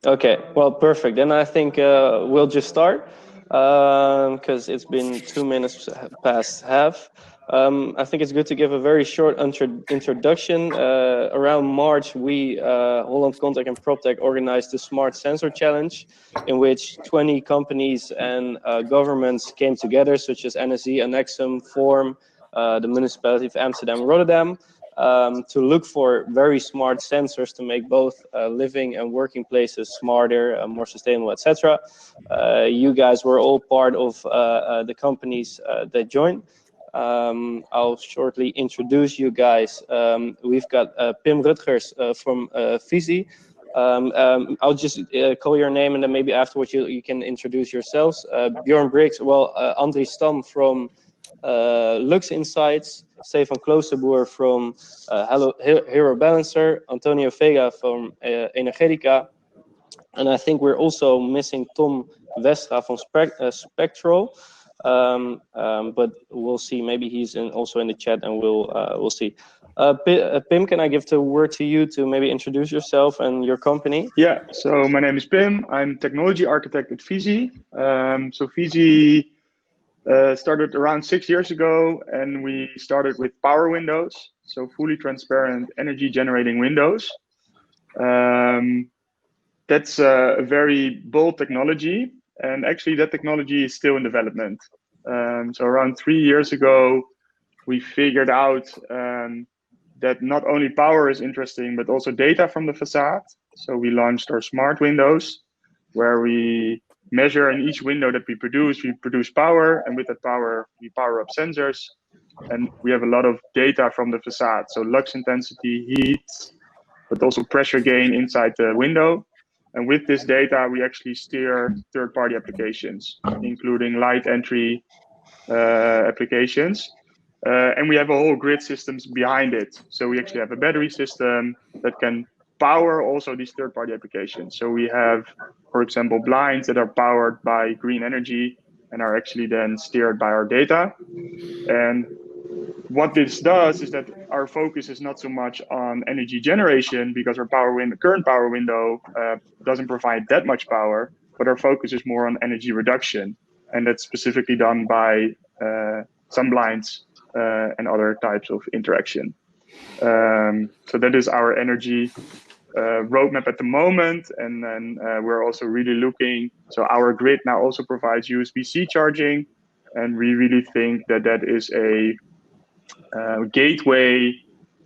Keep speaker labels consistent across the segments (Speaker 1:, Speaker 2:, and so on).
Speaker 1: Okay, well, perfect. Then I think we'll just start because it's been 2 minutes past half. I think it's good to give a very short introduction. Around March, we, Holland Contact and PropTech, organized the Smart Sensor Challenge, in which 20 companies and governments came together, such as NSE, Annexum, Form, the Municipality of Amsterdam, Rotterdam, to look for very smart sensors to make both living and working places smarter, more sustainable, etc. You guys were all part of the companies that joined. I'll shortly introduce you guys. We've got Pim Rutgers from Visie. I'll just call your name, and then maybe afterwards you can introduce yourselves. Bjorn Briggs, André Stam from Lux Insights, Stefan Kloosterboer from Hero Balancer, Antonio Vega from Energetica, and I think we're also missing Tom Westra from Spectral, but we'll see. Maybe he's also in the chat, and we'll see. Pim, can I give the word to you to maybe introduce yourself and your company?
Speaker 2: Yeah, so my name is Pim. I'm technology architect at Visie. So Visie started around 6 years ago, and we started with power windows, so fully transparent energy generating windows. That's a very bold technology, and actually that technology is still in development. So around 3 years ago, we figured out that not only power is interesting, but also data from the facade. So we launched our smart windows, where we measure in each window that we produce power, and with that power, we power up sensors. And we have a lot of data from the facade, so lux intensity, heat, but also pressure gain inside the window. And with this data, we actually steer third-party applications, including light entry applications. And we have a whole grid systems behind it. So we actually have a battery system that can power also these third-party applications. So we have, for example, blinds that are powered by green energy and are actually then steered by our data. And what this does is that our focus is not so much on energy generation, because our current power window doesn't provide that much power, but our focus is more on energy reduction. And that's specifically done by sun blinds and other types of interaction. So that is our energy roadmap at the moment. And then we're also really looking, so our grid now also provides USB-C charging. And we really think that that is a gateway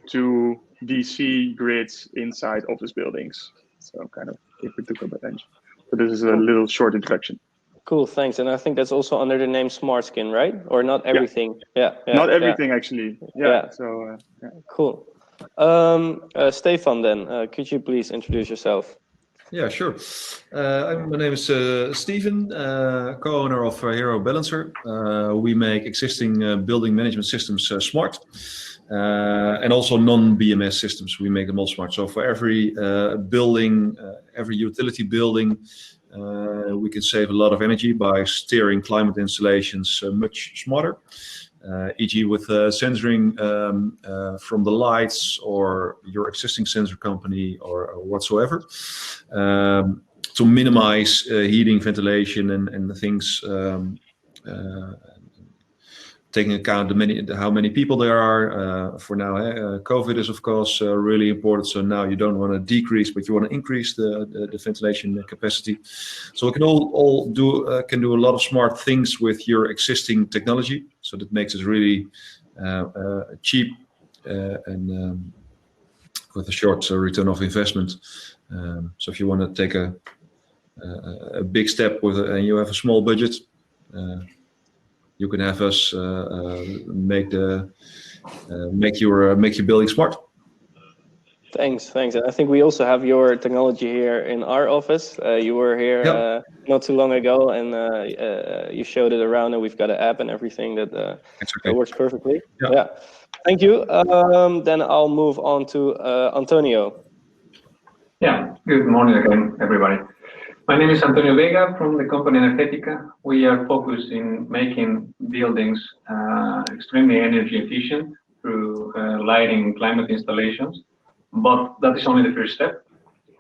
Speaker 2: to DC grids inside office buildings. So kind of if we took up attention. So this is a little short introduction.
Speaker 1: Cool, thanks. And I think that's also under the name Smart Skin, right? Or not everything? Yeah.
Speaker 2: Not everything, actually. Yeah. So
Speaker 1: cool. Stefan, then could you please introduce yourself?
Speaker 3: Yeah, sure. My name is Steven, co-owner of Hero Balancer. We make existing building management systems smart, and also non-BMS systems. We make them all smart. So for every building, every utility building, we can save a lot of energy by steering climate installations much smarter. E.g. with sensoring from the lights or your existing sensor company or whatsoever, to minimize heating, ventilation, and the things, taking account how many people there are. For now, COVID is of course really important. So now you don't want to decrease, but you want to increase the ventilation capacity. So we can all do a lot of smart things with your existing technology. So that makes it really cheap and with a short return of investment. So if you want to take a big step and you have a small budget, you can have us make your building smart.
Speaker 1: Thanks. And I think we also have your technology here in our office. You were here not too long ago, and you showed it around, and we've got an app and everything that works perfectly. Yeah. Thank you. Then I'll move on to Antonio.
Speaker 4: Yeah. Good morning again, everybody. My name is Antonio Vega from the company Energetica. We are focused in making buildings extremely energy efficient through lighting climate installations, but that is only the first step.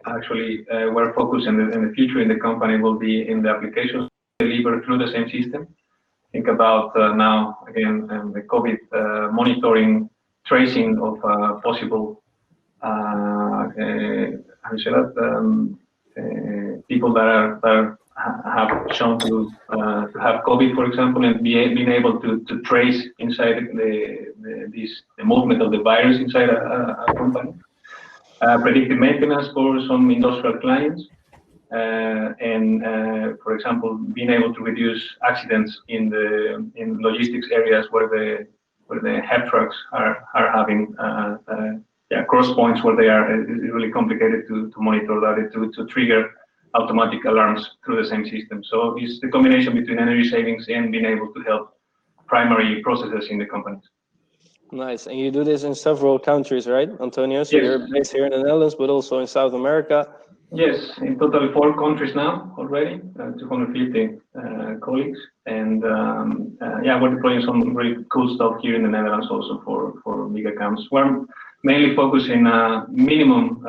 Speaker 4: actually we're focused in the future in the company will be in the applications delivered through the same system. Think about now again the COVID monitoring, tracing of possible how you say that people that have shown to have COVID, for example, and being able to trace inside the movement of the virus inside a company. Predictive maintenance for some industrial clients, and for example, being able to reduce accidents in logistics areas where the head trucks are having cross points where they are really complicated to monitor that to trigger automatic alarms through the same system. So it's the combination between energy savings and being able to help primary processes in the companies.
Speaker 1: Nice. And you do this in several countries, right, Antonio? So
Speaker 4: yes.
Speaker 1: You're based here in the Netherlands, but also in South America.
Speaker 4: Yes, in total 4 countries now already, 250 colleagues. And we're deploying some really cool stuff here in the Netherlands also for big accounts. We're mainly focusing minimum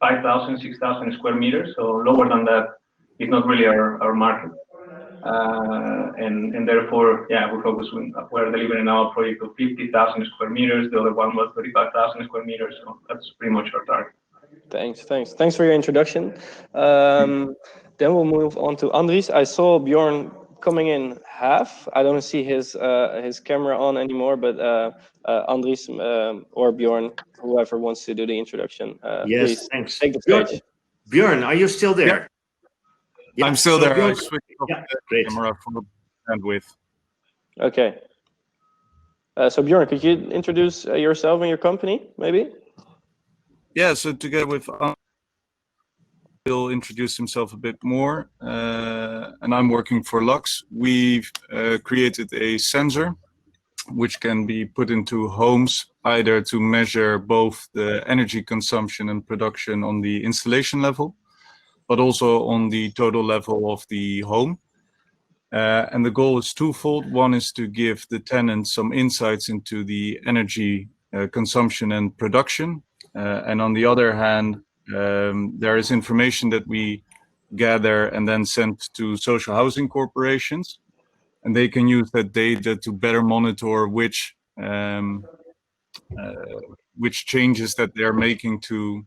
Speaker 4: 5,000, 6,000 square meters. So lower than that is not really our market. And therefore, we're delivering now a project of 50,000 square meters. The other one was 35,000 square meters. So that's pretty much our target.
Speaker 1: Thanks for your introduction. Then we'll move on to Andries. I saw Bjorn coming in half. I don't see his camera on anymore, but Andries or Bjorn, whoever wants to do the introduction,
Speaker 5: yes,
Speaker 1: please
Speaker 5: thanks.
Speaker 1: take the stage.
Speaker 5: Bjorn, are you still there?
Speaker 6: Yeah.
Speaker 5: Yeah,
Speaker 6: I'm still
Speaker 5: so
Speaker 6: there.
Speaker 5: Bjorn,
Speaker 6: I switched off the
Speaker 5: great.
Speaker 6: camera for bandwidth.
Speaker 1: Okay. So Bjorn, could you introduce yourself and your company, maybe?
Speaker 6: Yeah, so together with he'll introduce himself a bit more, and I'm working for Lux. We've created a sensor which can be put into homes either to measure both the energy consumption and production on the installation level, but also on the total level of the home. And the goal is twofold. One is to give the tenant some insights into the energy consumption and production. And on the other hand, there is information that we gather and then send to social housing corporations, and they can use that data to better monitor which changes that they're making to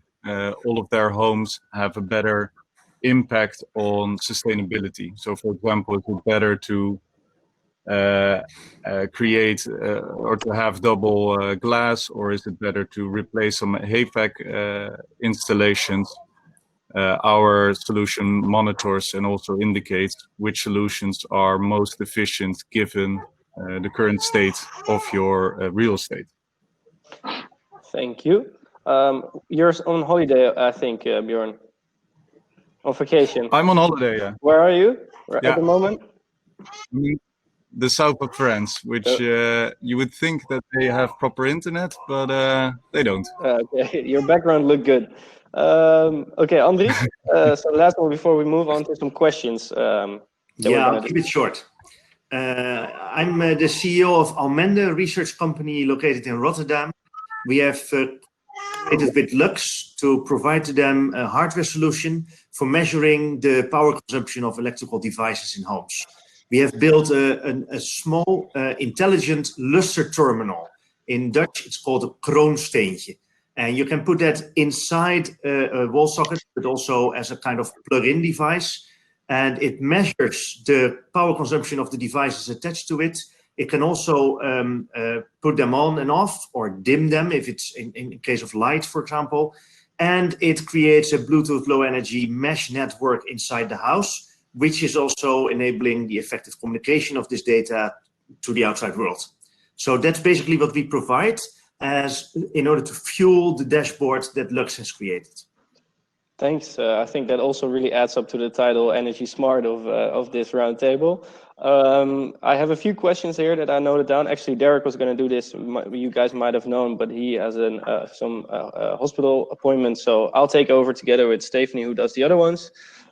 Speaker 6: all of their homes have a better impact on sustainability. So, for example, is it better to create or to have double glass, or is it better to replace some HVAC installations? Our solution monitors and also indicates which solutions are most efficient given the current state of your real estate.
Speaker 1: Thank you. You're on holiday, I think, Bjorn. On vacation.
Speaker 6: I'm on holiday, yeah.
Speaker 1: Where are you at the moment?
Speaker 6: The south of France, which you would think that they have proper internet, but they don't.
Speaker 1: Okay, your background looked good. Okay, Andries, so the last one before we move on to some questions.
Speaker 5: I'll keep it short. I'm the CEO of Almende research company located in Rotterdam. We have created with Lux to provide to them a hardware solution for measuring the power consumption of electrical devices in homes. We have built a small intelligent luster terminal. In Dutch, it's called a kroonsteentje. And you can put that inside a wall socket, but also as a kind of plug-in device. And it measures the power consumption of the devices attached to it. It can also put them on and off or dim them if it's in case of light, for example. And it creates a Bluetooth low energy mesh network inside the house, which is also enabling the effective communication of this data to the outside world. So that's basically what we provide in order to fuel the dashboard that Lux has created.
Speaker 1: Thanks. I think that also really adds up to the title Energy Smart of this roundtable. I have a few questions here that I noted down. Actually, Derek was going to do this. You guys might have known, but he has some hospital appointments. So I'll take over together with Stephanie, who does the other ones.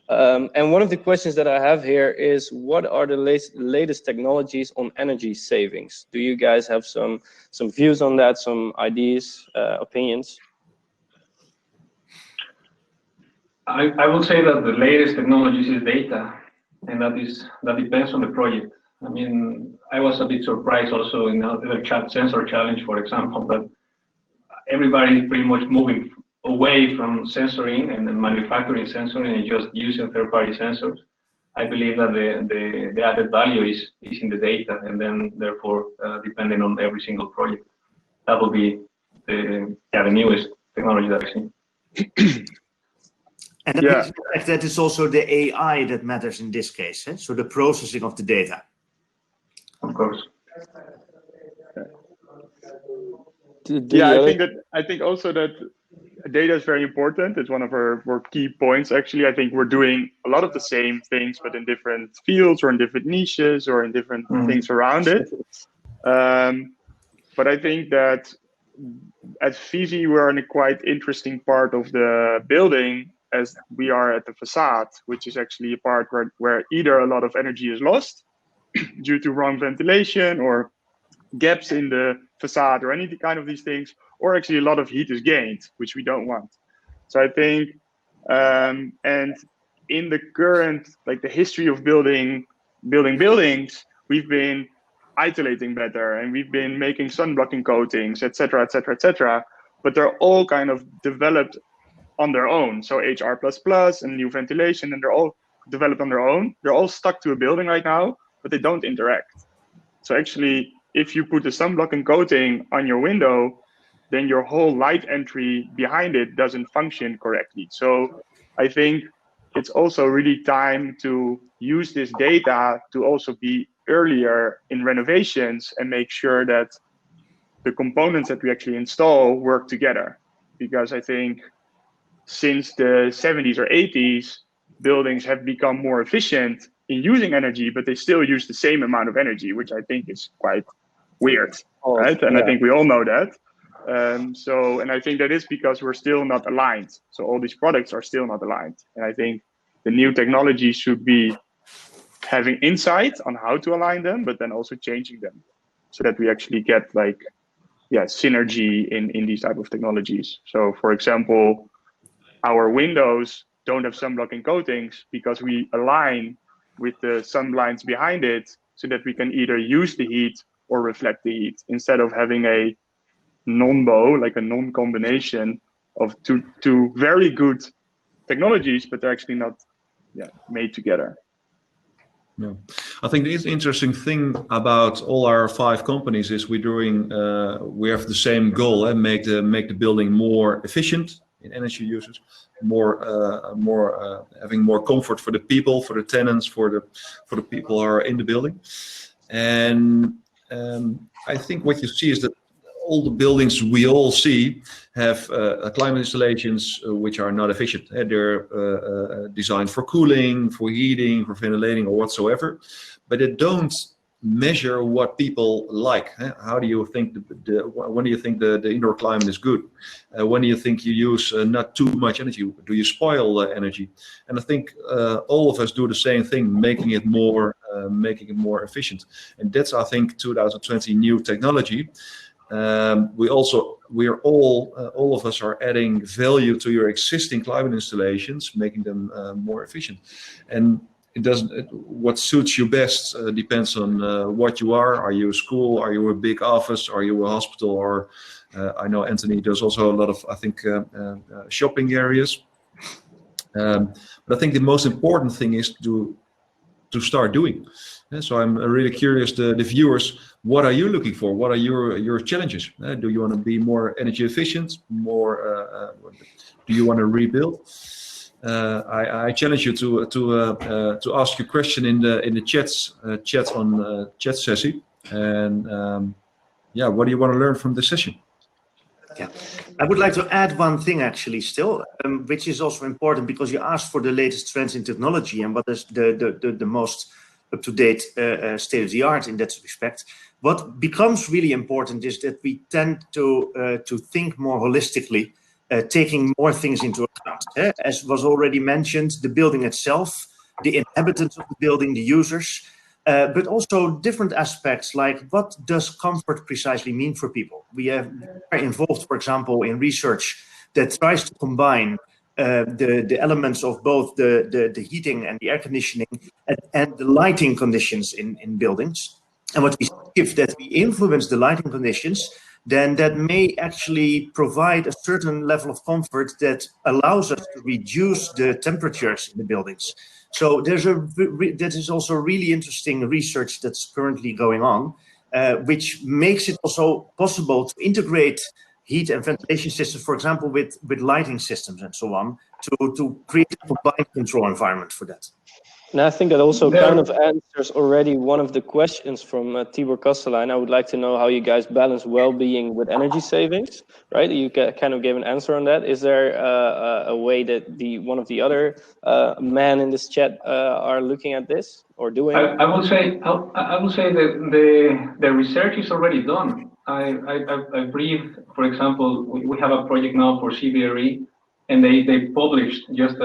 Speaker 1: And one of the questions that I have here is, what are the latest technologies on energy savings? Do you guys have some views on that, some ideas, opinions?
Speaker 4: I would say that the latest technologies is data, and that depends on the project. I mean, I was a bit surprised also in the sensor challenge, for example, that everybody is pretty much moving away from sensoring and manufacturing sensoring and just using third-party sensors. I believe that the added value is in the data, and then therefore depending on every single project, that will be the newest technology that I see.
Speaker 5: And that is also the AI that matters in this case, eh? So the processing of the data.
Speaker 4: Of course.
Speaker 2: I think also that data is very important. It's one of our key points. Actually, I think we're doing a lot of the same things, but in different fields or in different niches or in different things around it. But I think that at Vivi, we're in a quite interesting part of the building, as we are at the facade, which is actually a part where either a lot of energy is lost due to wrong ventilation or gaps in the facade or any kind of these things, or actually a lot of heat is gained, which we don't want. So I think, and in the current, like the history of building buildings, we've been isolating better and we've been making sun blocking coatings, etc., etc., etc. But they're all kind of developed on their own. So HR++ and new ventilation, and they're all developed on their own. They're all stuck to a building right now, but they don't interact. So actually, if you put a sunblocking coating on your window, then your whole light entry behind it doesn't function correctly. So I think it's also really time to use this data to also be earlier in renovations and make sure that the components that we actually install work together. Because I think since the 70s or 80s, buildings have become more efficient in using energy, but they still use the same amount of energy, which I think is quite weird, right? And I think we all know that. And I think that is because we're still not aligned. So all these products are still not aligned. And I think the new technology should be having insight on how to align them, but then also changing them so that we actually get synergy in these type of technologies. So for example, our windows don't have sunblocking coatings because we align with the sun blinds behind it so that we can either use the heat or reflect the heat instead of having a non-bow, like a non-combination of two very good technologies, but they're actually not made together.
Speaker 3: Yeah, I think the interesting thing about all our 5 companies is we have the same goal and make the building more efficient in energy usage, having more comfort for the people, for the tenants, for the people who are in the building. And I think what you see is that all the buildings we all see have climate installations which are not efficient. They're designed for cooling, for heating, for ventilating, or whatsoever, but they don't measure what people like. How do you think when do you think the indoor climate is good? When do you think you use not too much energy? Do you spoil the energy? And I think all of us do the same thing, making it more efficient. And that's, I think, 2020 new technology. We are all of us are adding value to your existing climate installations, making them more efficient. And what suits you best depends on what you are. Are you a school? Are you a big office? Are you a hospital? Or I know Anthony does also a lot of, I think, shopping areas. But I think the most important thing is to start doing. So I'm really curious, the viewers, what are you looking for? What are your challenges? Do you want to be more energy efficient? Do you want to rebuild? I challenge you to ask your question in the chat on chat session. And what do you want to learn from this session?
Speaker 5: Yeah, I would like to add one thing actually still, which is also important because you asked for the latest trends in technology and what is the most up-to-date state of the art in that respect. What becomes really important is that we tend to think more holistically, taking more things into account. As was already mentioned, the building itself, the inhabitants of the building, the users, but also different aspects like what does comfort precisely mean for people? We are involved, for example, in research that tries to combine the elements of both the heating and the air conditioning and the lighting conditions in buildings. And what we see, if that we influence the lighting conditions, then that may actually provide a certain level of comfort that allows us to reduce the temperatures in the buildings. So that is also really interesting research that's currently going on, which makes it also possible to integrate heat and ventilation systems, for example, with lighting systems and so on, to create a combined control environment for that.
Speaker 1: And I think that also kind of answers already one of the questions from Tibor Kastelein. I would like to know how you guys balance well-being with energy savings, right? You kind of gave an answer on that. Is there a way that one of the other men in this chat are looking at this or doing?
Speaker 4: I would say that the research is already done. I briefed, for example, we have a project now for CBRE, and they published just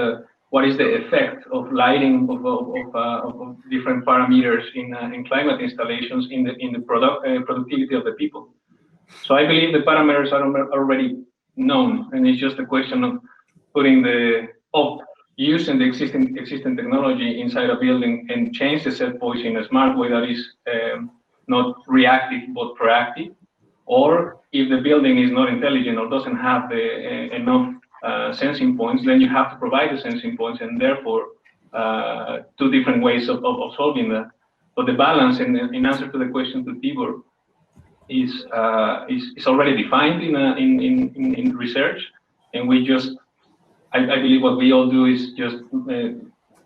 Speaker 4: what is the effect of lighting of different parameters in climate installations in the productivity of the people. So I believe the parameters are already known, and it's just a question of putting using the existing technology inside a building and change the set points in a smart way that is not reactive but proactive. Or if the building is not intelligent or doesn't have enough sensing points, then you have to provide the sensing points, and therefore two different ways of solving that. But the balance, in answer to the question to Tibor, is already defined in research, and we just, I believe what we all do is just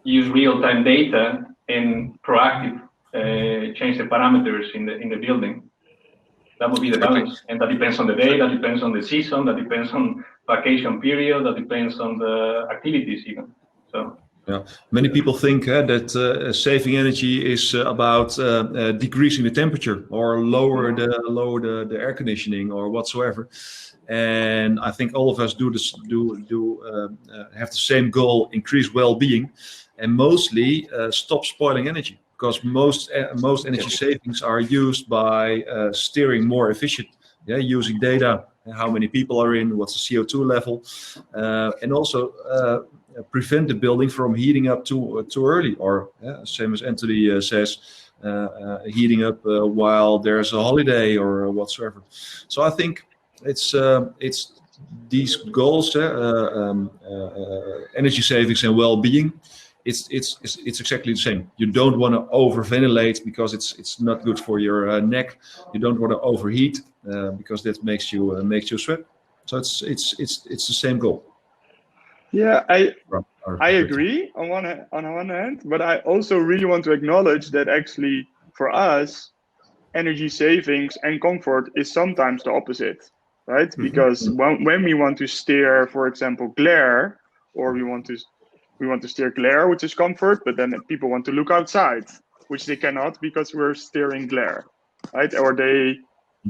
Speaker 4: use real-time data and proactive change the parameters in the building. That would be the balance, and that depends on the day, that depends on the season, that depends on vacation period, that depends on the activities even. So
Speaker 3: yeah, many people think that saving energy is about decreasing the temperature or lower the air conditioning or whatsoever. And I think all of us have the same goal: increase well-being, and mostly stop spoiling energy. Because most energy savings are used by steering more efficient, using data, how many people are in, what's the CO2 level, and also prevent the building from heating up too early, or same as Anthony says, heating up while there's a holiday or whatsoever. So I think it's these goals, energy savings and well-being. It's exactly the same. You don't want to over ventilate because it's not good for your neck. You don't want to overheat because that makes you sweat. So it's the same goal.
Speaker 2: Yeah, I agree on one hand, but I also really want to acknowledge that actually for us, energy savings and comfort is sometimes the opposite, right? Mm-hmm. Because when we want to steer, for example, glare, or we want to steer glare, which is comfort, but then people want to look outside, which they cannot because we're steering glare, right? Or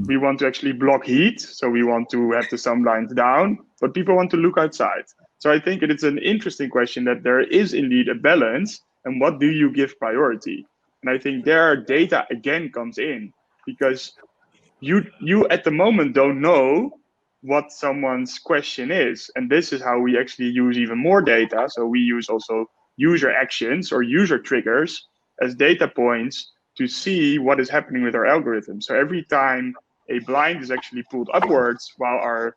Speaker 2: we want to actually block heat, so we want to have the sun blinds down, but people want to look outside. So I think it's an interesting question that there is indeed a balance, and what do you give priority? And I think there data again comes in, because you at the moment don't know what someone's question is. And this is how we actually use even more data. So we use also user actions or user triggers as data points to see what is happening with our algorithm. So every time a blind is actually pulled upwards while our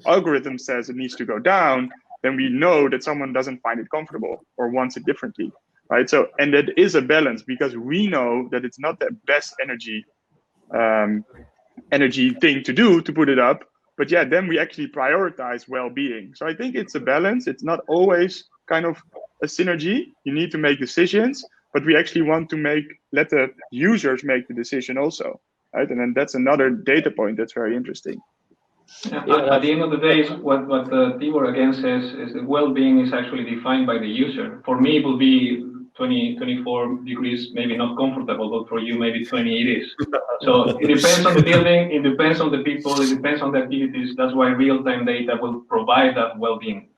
Speaker 2: algorithm says it needs to go down, then we know that someone doesn't find it comfortable or wants it differently, right? So, and that is a balance, because we know that it's not the best energy thing to do to put it up, but yeah, then we actually prioritize well-being. So I think it's a balance. It's not always kind of a synergy. You need to make decisions, but we actually want to let the users make the decision also, right? And then that's another data point that's very interesting.
Speaker 4: Yeah, at the end of the day, what Tibor again says is that well-being is actually defined by the user. For me, it will be 24 degrees, maybe not comfortable, but for you, maybe 20 it is. So it depends on the building, it depends on the people, it depends on the activities. That's why real-time data will provide that well-being.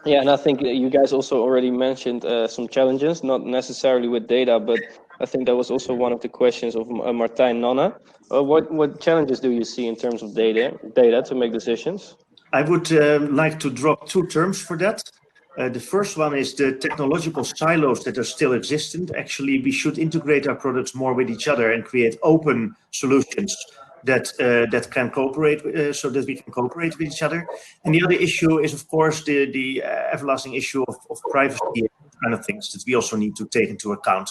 Speaker 1: Yeah, and I think you guys also already mentioned some challenges, not necessarily with data, but I think that was also one of the questions of Martijn Nonna. What challenges do you see in terms of data to make decisions?
Speaker 5: I would like to drop two terms for that. The first one is the technological silos that are still existent. Actually, we should integrate our products more with each other and create open solutions that can cooperate, so that we can cooperate with each other. And the other issue is, of course, the everlasting issue of privacy kind of things that we also need to take into account.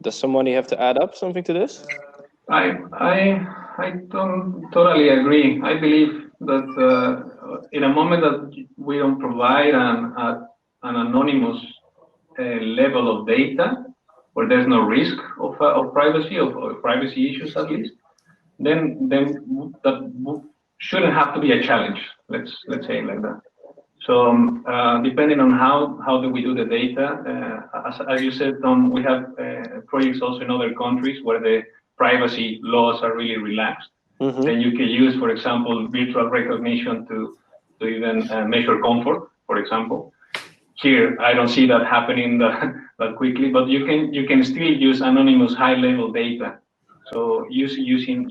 Speaker 1: Does somebody have to add up something to this?
Speaker 4: I don't totally agree. I believe that in a moment that we don't provide an anonymous level of data, where there's no risk of privacy, of privacy issues at least, then that shouldn't have to be a challenge. Let's say it like that. So depending on how do we do the data, as you said, Tom, we have projects also in other countries where the privacy laws are really relaxed.
Speaker 1: Mm-hmm.
Speaker 4: And you can use, for example, virtual recognition to even measure comfort, for example. Here, I don't see that happening that quickly, but you can still use anonymous high-level data. So using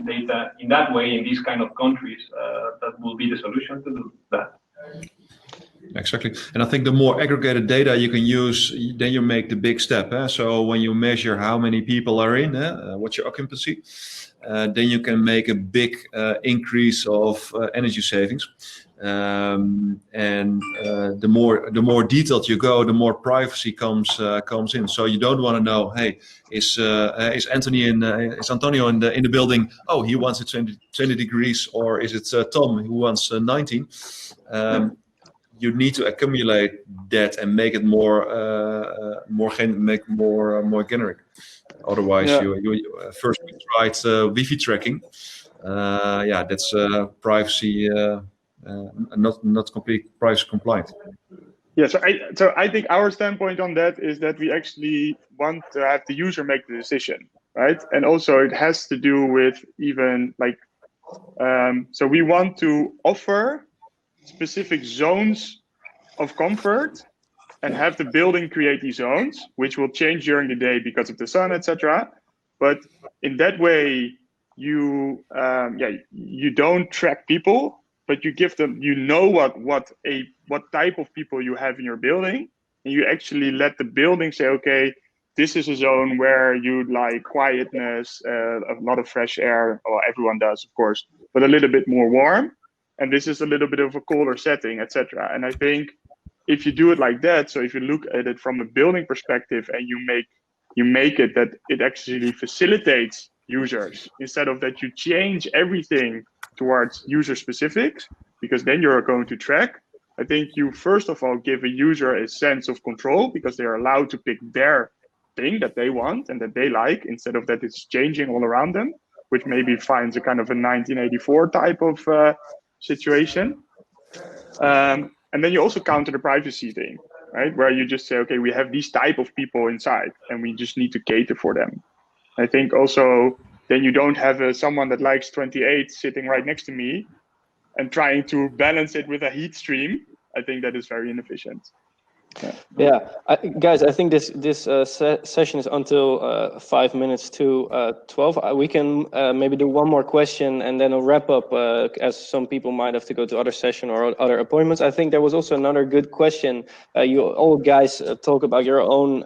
Speaker 4: data in that way in these kind of countries, that will be the solution to do that.
Speaker 3: Exactly. And I think the more aggregated data you can use, then you make the big step. So when you measure how many people are in, what's your occupancy, then you can make a big increase of energy savings. And the more detailed you go, the more privacy comes in. So you don't want to know, hey, is Antonio in the building? Oh, he wants it 20 degrees, or is it Tom who wants 19? You need to accumulate that and make it more generic. Otherwise, you first we tried Wi-Fi tracking. That's privacy. Not complete privacy compliant.
Speaker 2: Yeah, so I think our standpoint on that is that we actually want to have the user make the decision, right? And also it has to do with even like, so we want to offer specific zones of comfort and have the building create these zones, which will change during the day because of the sun, etc. But in that way, you don't track people, but you give them, you know what type of people you have in your building, and you actually let the building say, okay, this is a zone where you'd like quietness, a lot of fresh air, or everyone does, of course, but a little bit more warm, and this is a little bit of a colder setting, etc. And I think if you do it like that, so if you look at it from a building perspective and you make it that it actually facilitates users instead of that you change everything towards user specifics, because then you're going to track. I think you first of all give a user a sense of control because they're allowed to pick their thing that they want and that they like, instead of that it's changing all around them, which maybe finds a kind of a 1984 type of situation. And then you also counter the privacy thing, right? Where you just say, okay, we have these type of people inside and we just need to cater for them. I think also then you don't have someone that likes 28 sitting right next to me and trying to balance it with a heat stream. I think that is very inefficient.
Speaker 1: Guys, I think this session is until 5 minutes to 12. We can maybe do one more question and then a wrap up, as some people might have to go to other session or other appointments. I think there was also another good question. You all guys talk about your own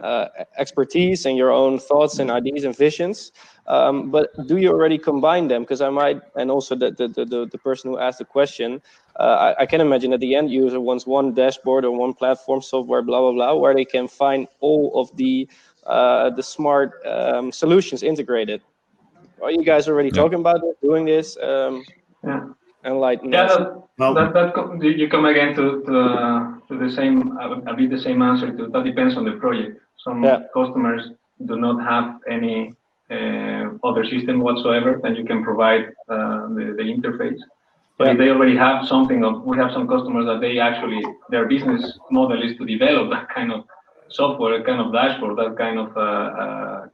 Speaker 1: expertise and your own thoughts and ideas and visions. But do you already combine them? Because I might, and also the person who asked the question, I can imagine that the end user wants one dashboard or one platform, software, blah, blah, blah, where they can find all of the smart solutions integrated. Are you guys already talking about it, doing this? Enlighten us.
Speaker 4: You come again to the same, a bit the same answer to that. Depends on the project. Some customers do not have any other system whatsoever, then you can provide the interface. But if they already have something, we have some customers that they actually, their business model is to develop that kind of software, that kind of dashboard, that kind of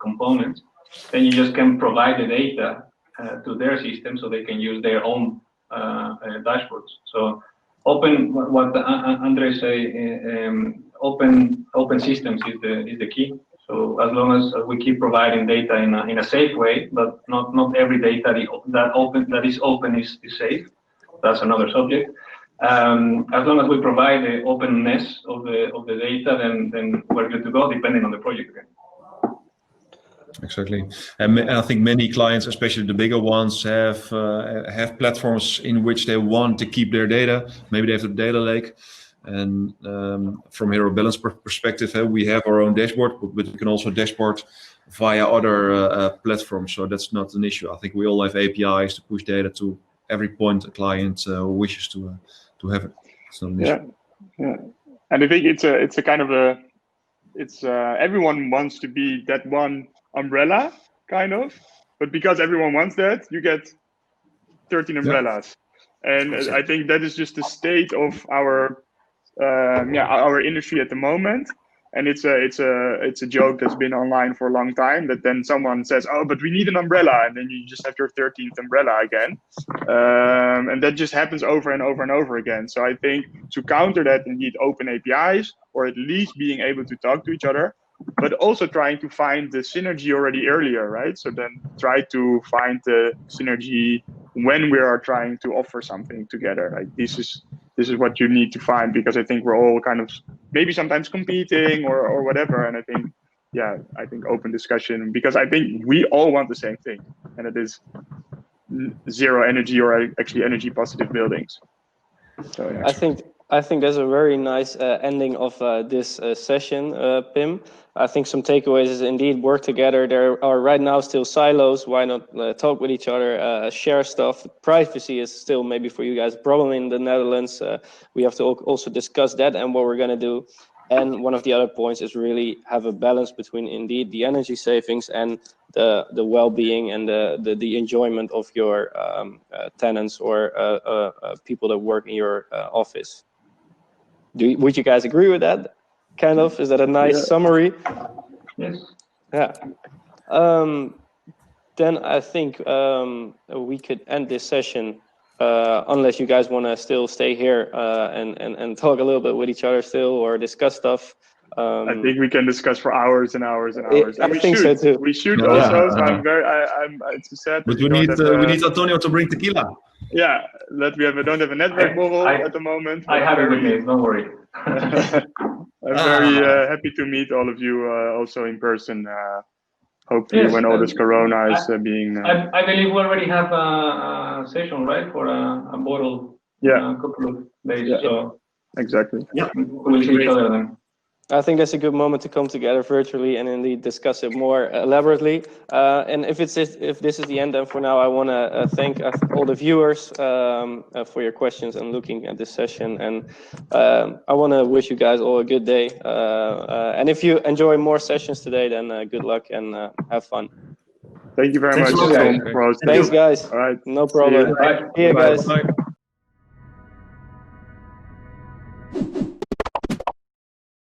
Speaker 4: components. Then you just can provide the data to their system so they can use their own dashboards. So open, what Andre say, open systems is the key. So as long as we keep providing data in a safe way, but not every data that is open is safe. That's another subject. As long as we provide the openness of the data, then we're good to go, depending on the project again.
Speaker 3: Exactly, and I think many clients, especially the bigger ones, have platforms in which they want to keep their data. Maybe they have the data lake, and from Hero Balance perspective, we have our own dashboard, but we can also dashboard via other platforms. So that's not an issue. I think we all have APIs to push data to every point a client wishes to have it. It's not an issue.
Speaker 2: Yeah, and I think it's a kind of a everyone wants to be that one umbrella, kind of, but because everyone wants that, you get 13 umbrellas. And I think that is just the state of our industry at the moment. And it's a joke that's been online for a long time, that then someone says, oh, but we need an umbrella, and then you just have your 13th umbrella again. And that just happens over and over and over again. So I think to counter that, you need open APIs, or at least being able to talk to each other, but also trying to find the synergy already earlier, right? So then try to find the synergy when we are trying to offer something together. Like this is what you need to find, because I think we're all kind of maybe sometimes competing or whatever. And I think open discussion, because I think we all want the same thing, and it is zero energy, or actually energy positive buildings. So yeah.
Speaker 1: I think that's a very nice ending of this session, Pim. I think some takeaways is indeed work together. There are right now still silos. Why not talk with each other, share stuff? Privacy is still maybe for you guys a problem in the Netherlands. We have to also discuss that and what we're going to do. And one of the other points is really have a balance between indeed the energy savings and the well-being and the enjoyment of your tenants or people that work in your office. Would you guys agree with that? Kind of, is that a nice summary?
Speaker 4: Yes.
Speaker 1: Yeah. Then I think we could end this session, unless you guys want to still stay here and talk a little bit with each other still, or discuss stuff.
Speaker 2: I think we can discuss for hours and hours and hours.
Speaker 1: I think so too.
Speaker 2: We should also. So I'm it's sad.
Speaker 3: But we need Antonio to bring tequila.
Speaker 2: Yeah, we don't have a network bubble at the moment.
Speaker 4: I have it with me. Don't worry.
Speaker 2: I'm very happy to meet all of you also in person. Hopefully, when all this Corona is being.
Speaker 4: I believe we already have a session, right, for a bottle.
Speaker 2: Yeah.
Speaker 4: A couple of days.
Speaker 2: Yeah.
Speaker 4: So
Speaker 2: exactly.
Speaker 4: Yeah, we'll see each other then.
Speaker 1: I think that's a good moment to come together virtually and indeed discuss it more elaborately. And if this is the end, then for now, I want to thank all the viewers for your questions and looking at this session. And I want to wish you guys all a good day. And if you enjoy more sessions today, then good luck and have fun.
Speaker 2: Thank you very much.
Speaker 1: Thanks, guys.
Speaker 2: All right.
Speaker 1: No problem.
Speaker 2: See you.
Speaker 1: See you guys.
Speaker 3: Bye.